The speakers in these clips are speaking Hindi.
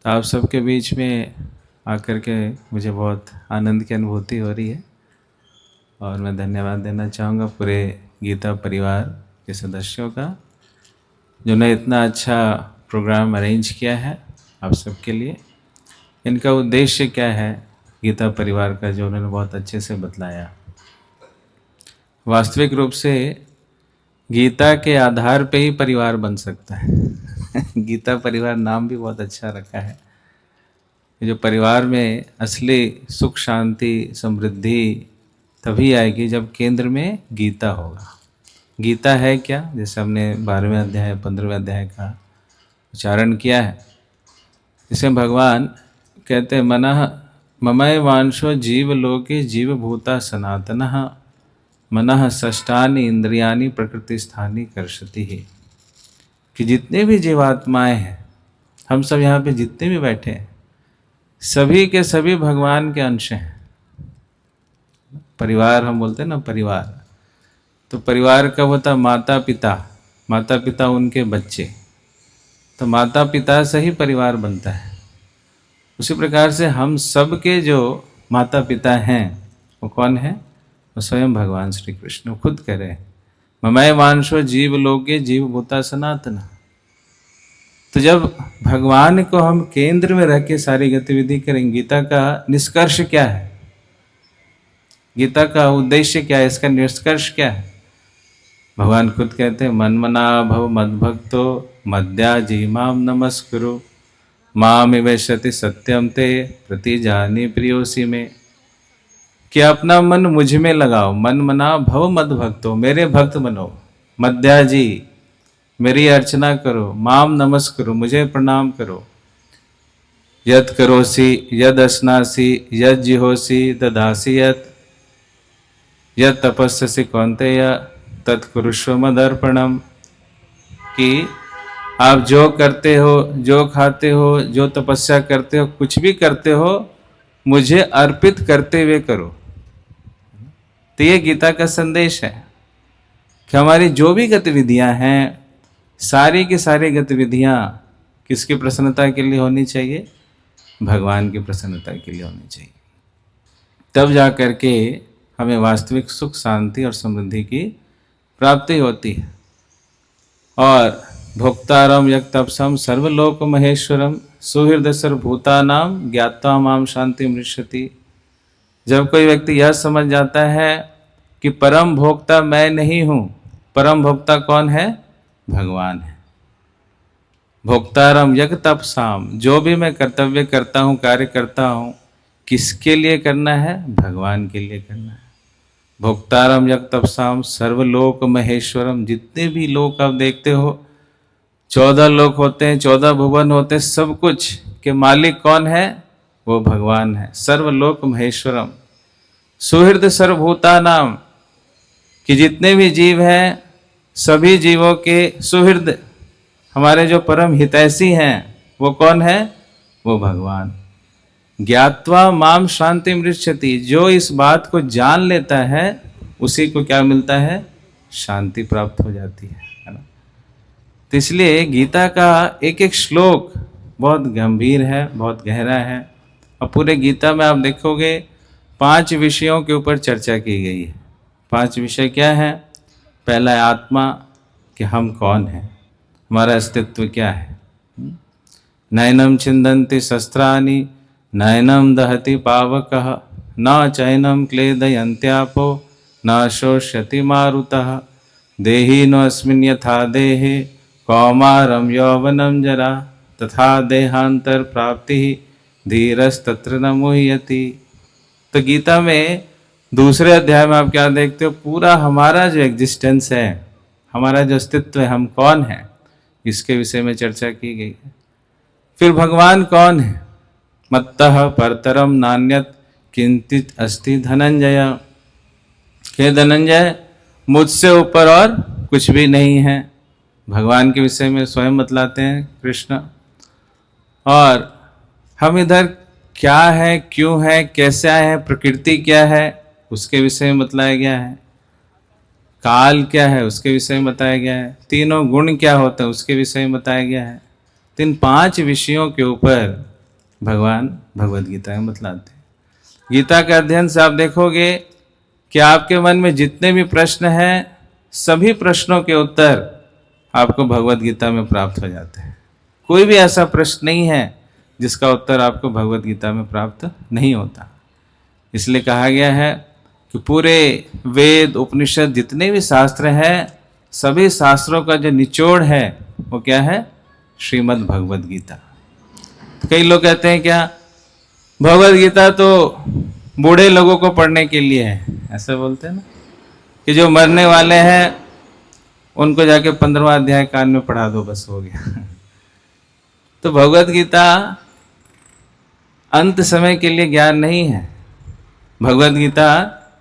तो आप सबके बीच में आकर के मुझे बहुत आनंद की अनुभूति हो रही है और मैं धन्यवाद देना चाहूँगा पूरे गीता परिवार के सदस्यों का, जिन्होंने इतना अच्छा प्रोग्राम अरेंज किया है आप सबके लिए। इनका उद्देश्य क्या है गीता परिवार का, जो उन्होंने बहुत अच्छे से बतलाया। वास्तविक रूप से गीता के आधार पे ही परिवार बन सकता है गीता परिवार नाम भी बहुत अच्छा रखा है। जो परिवार में असली सुख शांति समृद्धि तभी आएगी जब केंद्र में गीता होगा। गीता है क्या, जैसे हमने 12वें अध्याय 15वें अध्याय का उच्चारण किया है। इसमें भगवान कहते हैं मनः ममय वांशो जीव लोके जीव भूता सनातनः मनः षष्ठानि इंद्रियानि प्रकृति स्थानी कर्षति ही। कि जितने भी जीवात्माएं हैं, हम सब यहाँ पे जितने भी बैठे हैं, सभी के सभी भगवान के अंश हैं। परिवार हम बोलते हैं ना, परिवार, तो परिवार का होता माता पिता, माता पिता उनके बच्चे, तो माता पिता से ही परिवार बनता है। उसी प्रकार से हम सब के जो माता पिता हैं वो कौन है? वो स्वयं भगवान श्री कृष्ण खुद कह रहे हैं ममय वांशो जीव लोके जीव भूता सनातन। तो जब भगवान को हम केंद्र में रह के सारी गतिविधि करेंगे, गीता का निष्कर्ष क्या है, गीता का उद्देश्य क्या है, इसका निष्कर्ष क्या है? भगवान खुद कहते हैं मन मना भव मद्भक्तो मद्या जीमाम नमस्कुरु माम विवेशति सत्यम ते प्रतिजानी प्रियोसी में। कि अपना मन मुझ में लगाओ, मन मना भव मद भक्तो, मेरे भक्त बनो, मद्या जी मेरी अर्चना करो, माम नमस्कुरु मुझे प्रणाम करो, यद करोसी यद अस्नासी यद जिहोसी ददासी यद तपस्यसि कौन्तेय तत्कुरुष्व मदर्पणम। कि आप जो करते हो, जो खाते हो, जो तपस्या करते हो, कुछ भी करते हो, मुझे अर्पित करते हुए करो। तो ये गीता का संदेश है कि हमारी जो भी गतिविधियां हैं, सारी की सारी गतिविधियां किसकी प्रसन्नता के लिए होनी चाहिए? भगवान की प्रसन्नता के लिए होनी चाहिए। तब जा करके हमें वास्तविक सुख शांति और समृद्धि की प्राप्ति होती है। और भोक्तारम यक्तपसम सर्वलोक महेश्वरम सुहृदय सर्वभूतानाम ज्ञात्वा माम शांति मृष्यति। जब कोई व्यक्ति यह समझ जाता है कि परम भोक्ता मैं नहीं हूँ, परम भोक्ता कौन है? भगवान है। भोक्तारम यक्तपसाम, जो भी मैं कर्तव्य करता हूँ, कार्य करता हूँ, किसके लिए करना है? भगवान के लिए करना है। भोक्तारम यक्तपसाम सर्वलोक महेश्वरम, जितने भी लोक आप देखते हो, 14 लोक होते हैं, 14 भुवन होते हैं, सब कुछ के मालिक कौन है? वो भगवान है। सर्वलोक महेश्वरम सुहृद सर्वभूतानाम, कि जितने भी जीव हैं सभी जीवों के सुहृद, हमारे जो परम हितैषी हैं, वो कौन है? वो भगवान। ज्ञात्वा माम शांति मृच्छति, जो इस बात को जान लेता है उसी को क्या मिलता है? शांति प्राप्त हो जाती है ना। तो इसलिए गीता का एक एक श्लोक बहुत गंभीर है, बहुत गहरा है। और पूरे गीता में आप देखोगे 5 विषयों के ऊपर चर्चा की गई है। 5 विषय क्या है? पहला है आत्मा, कि हम कौन हैं, हमारा अस्तित्व क्या है। नैनम छिंदन्ति शस्त्राणि नैनम दहति पावकः न चैनम क्लेदयन्त्यापो न शोष्यति मारुतः देहिनोऽस्मिन् यथा देहे कौमारम यौवनम जरा तथा देहांतर प्राप्ति धीरस्तत्र न मुह्यति। तो गीता में दूसरे अध्याय में आप क्या देखते हो? पूरा हमारा जो एग्जिस्टेंस है, हमारा जो अस्तित्व है, हम कौन है, इसके विषय में चर्चा की गई है। फिर भगवान कौन है? मत्तः परतरम नान्यत किंचित अस्ति धनंजय, हे धनंजय मुझसे ऊपर और कुछ भी नहीं है। भगवान के विषय में स्वयं बतलाते हैं कृष्ण। और हम इधर क्या है, क्यों है, कैसे आए हैं, प्रकृति क्या है, उसके विषय में बतलाया गया है। काल क्या है, उसके विषय में बताया गया है। तीनों गुण क्या होते हैं, उसके विषय में बताया गया है। तो इन 5 विषयों के ऊपर भगवान भगवद गीता में बतलाते हैं। गीता के अध्ययन से आप देखोगे कि आपके मन में जितने भी प्रश्न हैं सभी प्रश्नों के उत्तर आपको भगवद गीता में प्राप्त हो जाते हैं। कोई भी ऐसा प्रश्न नहीं है जिसका उत्तर आपको भगवद गीता में प्राप्त नहीं होता। इसलिए कहा गया है कि पूरे वेद उपनिषद जितने भी शास्त्र हैं सभी शास्त्रों का जो निचोड़ है वो क्या है? श्रीमद् भगवद गीता। कई लोग कहते हैं क्या भगवद गीता तो बूढ़े लोगों को पढ़ने के लिए है, ऐसा बोलते हैं ना, कि जो मरने वाले हैं उनको जाके 15वां अध्याय कान में पढ़ा दो बस हो गया। तो भगवद गीता अंत समय के लिए ज्ञान नहीं है, भगवद गीता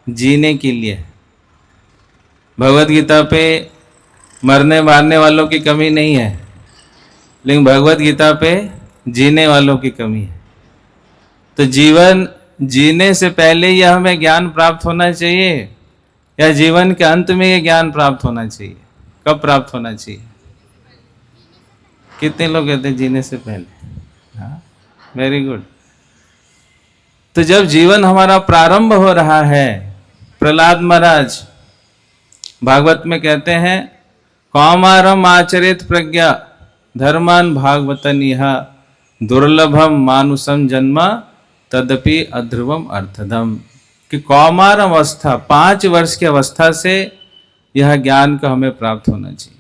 जीने के लिए। भगवद गीता पे मरने मारने वालों की कमी नहीं है, लेकिन भगवद गीता पे जीने वालों की कमी है। तो जीवन जीने से पहले यह हमें ज्ञान प्राप्त होना चाहिए या जीवन के अंत में यह ज्ञान प्राप्त होना चाहिए? कब प्राप्त होना चाहिए? कितने लोग कहते हैं जीने से पहले? हाँ, वेरी गुड। तो जब जीवन हमारा प्रारंभ हो रहा है, प्रहलाद महाराज भागवत में कहते हैं कौमारम आचरित प्रज्ञा धर्मान भागवतन यह दुर्लभम मानुषम जन्मा तदपि अध्रुवम अर्थदम, कि कौमार अवस्था 5 वर्ष की अवस्था से यह ज्ञान का हमें प्राप्त होना चाहिए।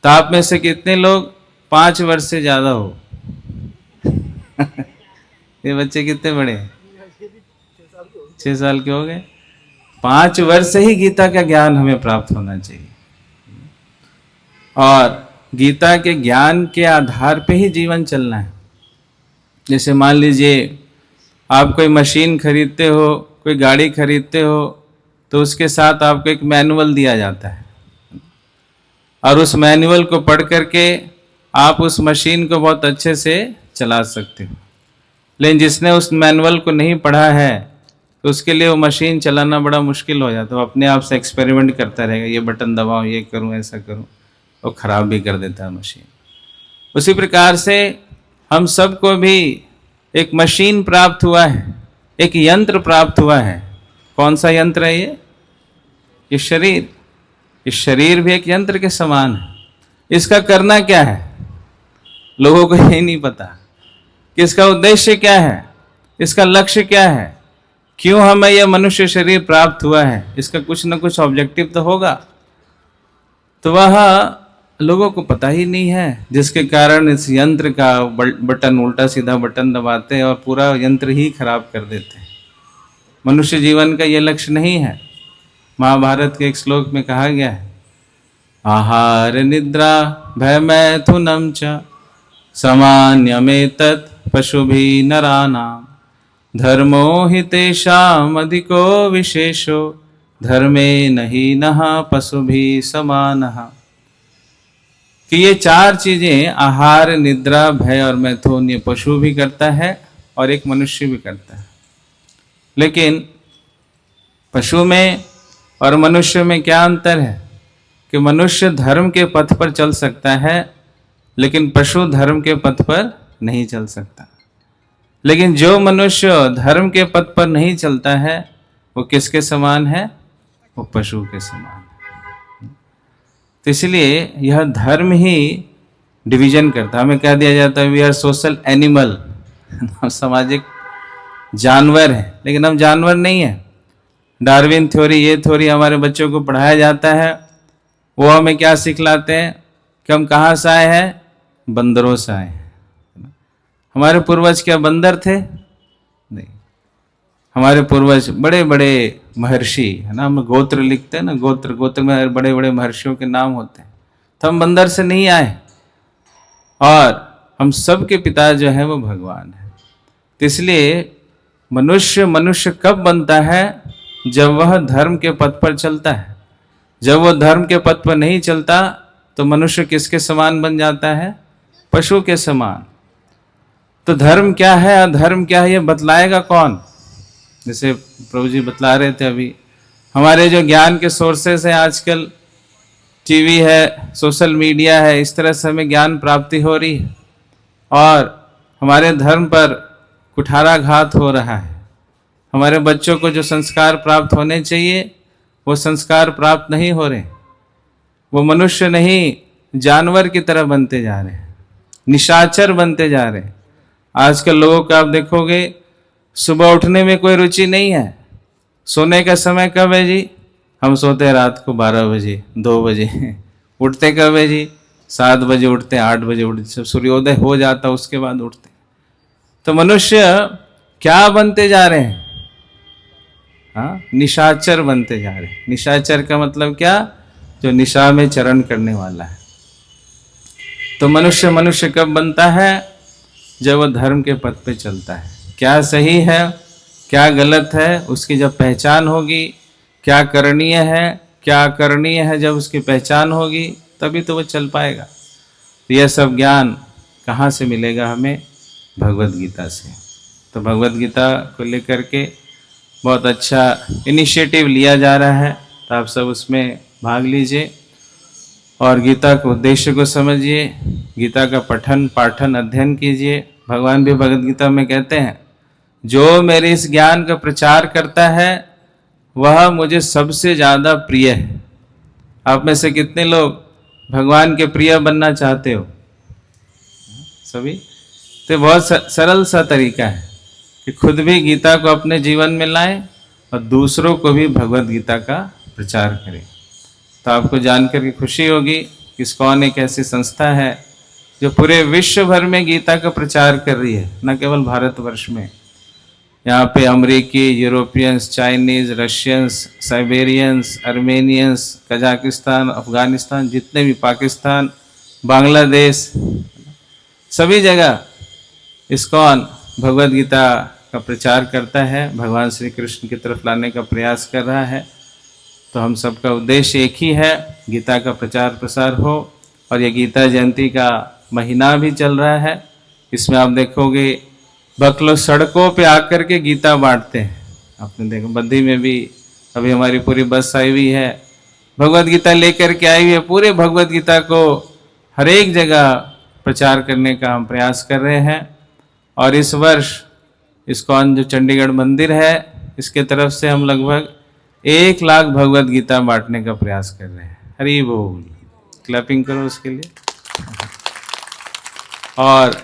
तो आप में से कितने लोग 5 वर्ष से ज्यादा हो? ये बच्चे कितने बड़े हैं? 6 साल के हो गए। 5 वर्ष से ही गीता का ज्ञान हमें प्राप्त होना चाहिए और गीता के ज्ञान के आधार पे ही जीवन चलना है। जैसे मान लीजिए आप कोई मशीन खरीदते हो, कोई गाड़ी खरीदते हो, तो उसके साथ आपको एक मैनुअल दिया जाता है और उस मैनुअल को पढ़ करके आप उस मशीन को बहुत अच्छे से चला सकते हो। लेकिन जिसने उस मैनुअल को नहीं पढ़ा है तो उसके लिए वो मशीन चलाना बड़ा मुश्किल हो जाता है। वो अपने आप से एक्सपेरिमेंट करता रहेगा, ये बटन दबाऊं, ये करूं, ऐसा करूं, वो खराब भी कर देता है मशीन। उसी प्रकार से हम सबको भी एक मशीन प्राप्त हुआ है, एक यंत्र प्राप्त हुआ है। कौन सा यंत्र है ये? ये शरीर। इस शरीर भी एक यंत्र के समान है। इसका करना क्या है लोगों को यही नहीं पता कि इसका उद्देश्य क्या है, इसका लक्ष्य क्या है, क्यों हमें यह मनुष्य शरीर प्राप्त हुआ है। इसका कुछ न कुछ ऑब्जेक्टिव तो होगा, तो वह लोगों को पता ही नहीं है, जिसके कारण इस यंत्र का बटन उल्टा सीधा बटन दबाते हैं और पूरा यंत्र ही खराब कर देते हैं। मनुष्य जीवन का यह लक्ष्य नहीं है। महाभारत के एक श्लोक में कहा गया है आहार निद्रा भय मैथुनम च सामान्यमेतत् पशुभिः नराणाम् धर्मो हि तेषाम् अधिको विशेषो धर्मे नहि नः पशुभिः समानः, कि ये 4 चीजें आहार निद्रा भय और मैथुन ये पशु भी करता है और एक मनुष्य भी करता है। लेकिन पशु में और मनुष्य में क्या अंतर है कि मनुष्य धर्म के पथ पर चल सकता है लेकिन पशु धर्म के पथ पर नहीं चल सकता। लेकिन जो मनुष्य धर्म के पथ पर नहीं चलता है वो किसके समान है? वो पशु के समान है। तो इसलिए यह धर्म ही डिवीजन करता है। हमें कह दिया जाता है वी आर सोशल एनिमल, हम सामाजिक जानवर हैं, लेकिन हम जानवर नहीं हैं। डार्विन थ्योरी, ये थ्योरी हमारे बच्चों को पढ़ाया जाता है। वो हमें क्या सिखलाते हैं कि हम कहाँ से आए हैं? बंदरों से आए हैं। हमारे पूर्वज क्या बंदर थे? नहीं, हमारे पूर्वज बड़े बड़े महर्षि है ना। हम गोत्र लिखते हैं ना, गोत्र में बड़े बड़े महर्षियों के नाम होते हैं। तो हम बंदर से नहीं आए और हम सब के पिता जो है वो भगवान है। तो इसलिए मनुष्य कब बनता है? जब वह धर्म के पथ पर चलता है। जब वह धर्म के पथ पर नहीं चलता तो मनुष्य किसके समान बन जाता है? पशु के समान। तो धर्म क्या है, अधर्म क्या है, ये बतलाएगा कौन? जैसे प्रभु जी बतला रहे थे अभी, हमारे जो ज्ञान के सोर्सेस हैं आजकल, टीवी है, सोशल मीडिया है, इस तरह से हमें ज्ञान प्राप्ति हो रही है और हमारे धर्म पर कुठाराघात हो रहा है। हमारे बच्चों को जो संस्कार प्राप्त होने चाहिए वो संस्कार प्राप्त नहीं हो रहे। वो मनुष्य नहीं, जानवर की तरह बनते जा रहे हैं, निशाचर बनते जा रहे हैं। आजकल लोगों को आप देखोगे सुबह उठने में कोई रुचि नहीं है। सोने का समय कब है जी? हम सोते हैं रात को 12 बजे 2 बजे। उठते कब है जी? 7 बजे उठते, 8 बजे उठते, जब सूर्योदय हो जाता उसके बाद उठते। तो मनुष्य क्या बनते जा रहे हैं? हाँ, निशाचर बनते जा रहे हैं। निशाचर का मतलब क्या? जो निशा में चरण करने वाला है। तो मनुष्य कब बनता है? जब वह धर्म के पथ पे चलता है। क्या सही है क्या गलत है उसकी जब पहचान होगी, क्या करणीय है क्या करणीय है जब उसकी पहचान होगी, तभी तो वो चल पाएगा। तो यह सब ज्ञान कहाँ से मिलेगा हमें? भगवत गीता से। तो भगवत गीता को लेकर के बहुत अच्छा इनिशिएटिव लिया जा रहा है। तो आप सब उसमें भाग लीजिए और गीता के उद्देश्य को समझिए, गीता का पठन पाठन अध्ययन कीजिए। भगवान भी भगवत गीता में कहते हैं, जो मेरे इस ज्ञान का प्रचार करता है वह मुझे सबसे ज़्यादा प्रिय है। आप में से कितने लोग भगवान के प्रिय बनना चाहते हो? सभी? तो बहुत सरल सा तरीका है कि खुद भी गीता को अपने जीवन में लाएं और दूसरों को भी भगवत गीता का प्रचार करें। तो आपको जानकर के खुशी होगी कि इस्कॉन एक ऐसी संस्था है जो पूरे विश्व भर में गीता का प्रचार कर रही है, न केवल भारतवर्ष में। यहाँ पे अमेरिकी, Europeans, Chinese, Russians, Siberians, Armenians, Kazakhstan, Afghanistan, जितने भी, पाकिस्तान, बांग्लादेश, सभी जगह इस्कॉन भगवत गीता का प्रचार करता है, भगवान श्री कृष्ण की तरफ लाने का प्रयास कर रहा है। तो हम सबका उद्देश्य एक ही है, गीता का प्रचार प्रसार हो। और ये गीता जयंती का महीना भी चल रहा है। इसमें आप देखोगे भक्त लोग सड़कों पे आकर के गीता बांटते हैं। आपने देखा बद्दी में भी अभी हमारी पूरी बस आई हुई है, भगवत गीता लेकर के आई हुई है। पूरे भगवत गीता को हर एक जगह प्रचार करने का हम प्रयास कर रहे हैं। और इस वर्ष इस्कॉन जो चंडीगढ़ मंदिर है, इसके तरफ से हम लगभग 1 लाख भगवत गीता बांटने का प्रयास कर रहे हैं। हरि बोल, क्लैपिंग करो उसके लिए। और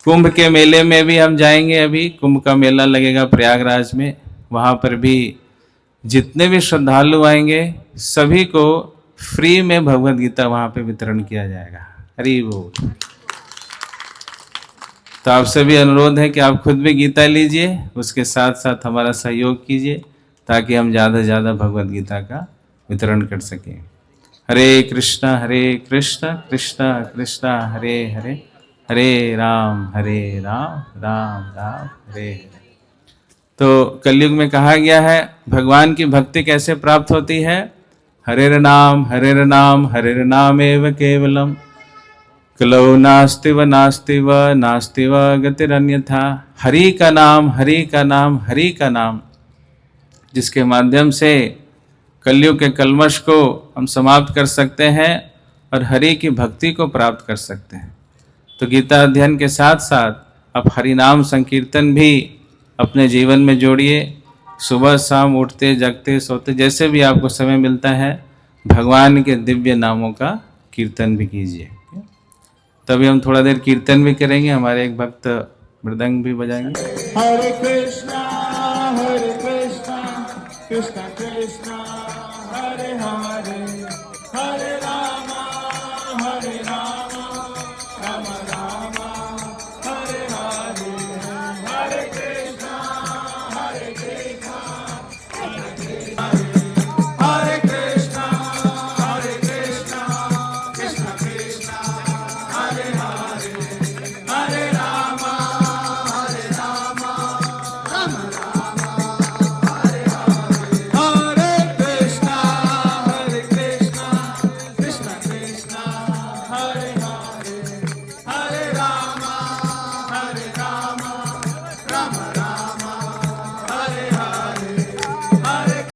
कुंभ के मेले में भी हम जाएंगे। अभी कुंभ का मेला लगेगा प्रयागराज में, वहाँ पर भी जितने भी श्रद्धालु आएंगे सभी को फ्री में भगवत गीता वहाँ पे वितरण किया जाएगा। हरि बोल। तो आपसे भी अनुरोध है कि आप खुद भी गीता लीजिए, उसके साथ साथ हमारा सहयोग कीजिए ताकि हम ज़्यादा से ज़्यादा भगवत गीता का वितरण कर सकें। हरे कृष्णा कृष्णा कृष्णा हरे हरे, हरे राम राम राम हरे हरे। तो कलयुग में कहा गया है भगवान की भक्ति कैसे प्राप्त होती है? हरे नाम हरे नाम एव केवलम, कलौ नास्ति व गतिरन्यथा। हरि का नाम जिसके माध्यम से कलयुग के कलमश को हम समाप्त कर सकते हैं और हरि की भक्ति को प्राप्त कर सकते हैं। तो गीता अध्ययन के साथ साथ आप हरि नाम संकीर्तन भी अपने जीवन में जोड़िए। सुबह शाम उठते जगते सोते जैसे भी आपको समय मिलता है भगवान के दिव्य नामों का कीर्तन भी कीजिए। तभी हम थोड़ा देर कीर्तन भी करेंगे, हमारे एक भक्त मृदंग भी बजाएंगे। हरे कृष्णा कृष्णा